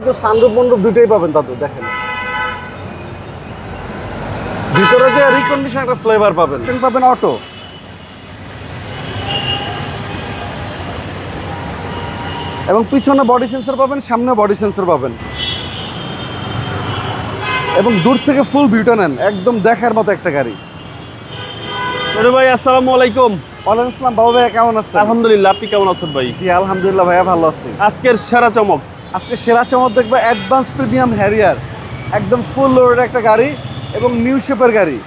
কিন্তু সানরুফ মন্ডপ দুটোই পাবেন দাদু। দেখেন ভিতরে যে রিকন্ডিশন একটা ফ্লেভার পাবেন, পাবেন অটো। এবং পিছনে বডি সেন্সর পাবেন, সামনে বডি সেন্সর পাবেন। এবং দূর থেকে ফুল ভিউটা নেন, একদম দেখার মতো একটা গাড়ি। ভাই আসসালামু আলাইকুম। ওয়ালাইকুম আসসালাম। বাবু ভাই কেমন আছেন? আলহামদুলিল্লাহ, আপনি কেমন আছেন ভাই? জি আলহামদুলিল্লাহ ভাইয়া ভালো আছি। আজকের সেরা চমক, আজকে সেরা চমক দেখবে অ্যাডভান্স প্রিমিয়াম হ্যারিয়ার, একদম ফুল লোডেড একটা গাড়ি এবং নিউ শেপের গাড়ি।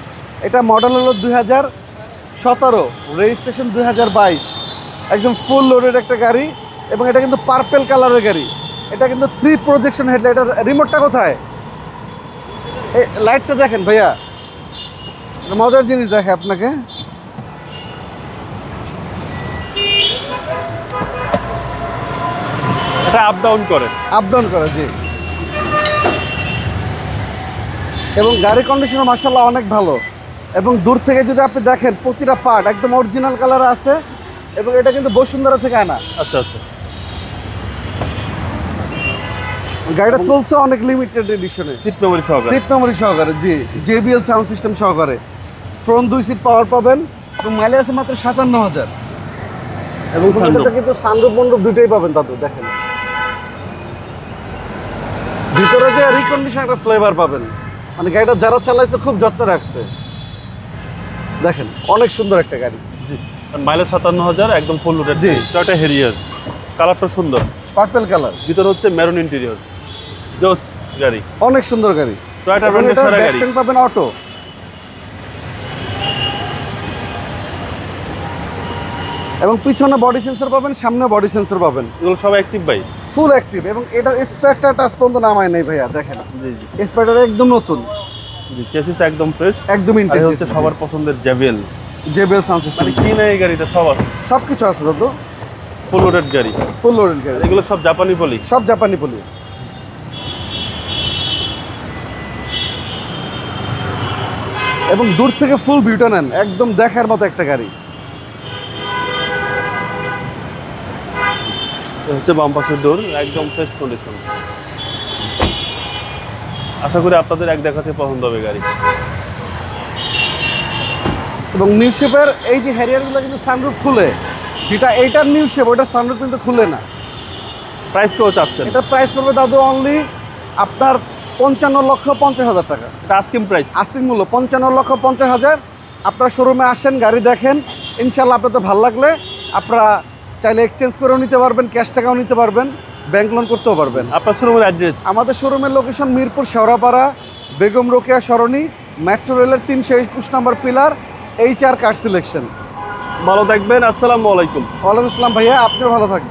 এটা মডেল হলো 2017, রেজিস্ট্রেশন 2022, একদম ফুল লোডেড একটা গাড়ি। এবং এটা কিন্তু পার্পেল কালারের গাড়ি। এটা কিন্তু 3 প্রজেকশন হেডলাইট। এটার রিমোটটা কোথায়? এই লাইটটা দেখেন ভাইয়া, মজার জিনিস দেখে আপনাকে। এটা আপ ডাউন করে, আপ ডাউন করে, জি। এবং গাড়ি কন্ডিশনও মার্শাল্লাহ অনেক ভালো। এবং দূর থেকে যদি আপনি দেখেন প্রতিটা পার্ট একদম অরিজিনাল কালার আছে। এবং এটা কিন্তু বসুন্ধরা থেকে আনা। আচ্ছা আচ্ছা। গাড়িটা চলছে অনেক লিমিটেড এডিশনে, সিট মেমোরি সহকারে, সিট মেমোরি সহকারে, জি। JBL সাউন্ড সিস্টেম সহকারে, ফ্রন্ট 2 সিট পাওয়ার পাবেন। এবং মাইলেজ আছে মাত্র 57,000। এবং এটাতে কিন্তু সানরুফ মন্ডপ দুটোই পাবেন দাদু। দেখেন ভিতরে যে রিকন্ডিশন একটা ফ্লেভার পাবেন, মানে গাড়িটা যারা চালাইছে খুব যত্ন রাখছে। দেখেন অনেক সুন্দর একটা গাড়ি, জি। মাইলেজ 57,000, একদম ফুল লোডেড। জি। টয়োটা হ্যারিয়ার, কালারটা সুন্দর, পার্পল কালার, ভিতরে হচ্ছে মেরুন ইন্টেরিয়র। জোস গাড়ি, অনেক সুন্দর গাড়ি। টয়োটা ব্র্যান্ডের সেরা গাড়ি। ব্যাকটেন পাবেন অটো। এবং পিছনে বডি সেন্সর পাবেন, সামনে বডি সেন্সর পাবেন। এগুলো সব অ্যাক্টিভ ভাই, ফুল অ্যাক্টিভ। এবং এটা স্পেয়ারটা টাচ পর্যন্ত নামায় নেই ভাইয়া, দেখেন। জি জি স্পেয়ারটা একদম নতুন, জি। চেসিস একদম ফ্রেশ, একদম আর ইনটেক। হচ্ছে সবার পছন্দের JBL। JBL সাউন্ড সিস্টেম, মানে কি না এই গাড়িটা সব আছে, সবকিছু আছে দাদু। ফুল লোডেড গাড়ি, ফুল লোডেড গাড়ি, এগুলো সব জাপানি পলি, সব জাপানি পলি। এবং দূর থেকে ফুল ভিউটা নেন, একদম দেখার মতো একটা গাড়ি। হচ্ছে বাম পাশের ডোর, একদম ফ্রেশ কন্ডিশন। আশা করি আপনাদের এক দেখাতে পছন্দ হবে গাড়ি। এবং নিউ শেপের এই যে হ্যারিয়ারগুলো কিন্তু সানরুফ খুলে, যেটা এইটার নিউ শেপ ওইটা সানরুফ কিন্তু খুলে না। প্রাইস কেউ চাচ্ছেন? এটা প্রাইস পড়বে দাদু অনলি আপনার 55,50,000 টাকা। এটা আস্কিং প্রাইস, আস্তিক মূল্য 55,50,000। আপনারা শোরুমে আসেন, গাড়ি দেখেন, ইনশাল্লাহ আপনাদের ভালো লাগলে আপনারা চাইলে এক্সচেঞ্জ করেও নিতে পারবেন, ক্যাশ টাকাও নিতে পারবেন, ব্যাংক লোন করতেও পারবেন। আপনার শোরুমের অ্যাড্রেস? আমাদের শোরুমের লোকেশন মিরপুর শেওড়াপাড়া, বেগম রোকেয়া সরণি, মেট্রো রেলের 321 নম্বর পিলার, HR কার সিলেকশন। ভালো থাকবেন, আসসালামু আলাইকুম। ওয়ালাইকুম আসসালাম ভাইয়া, আপনিও ভালো থাকবেন।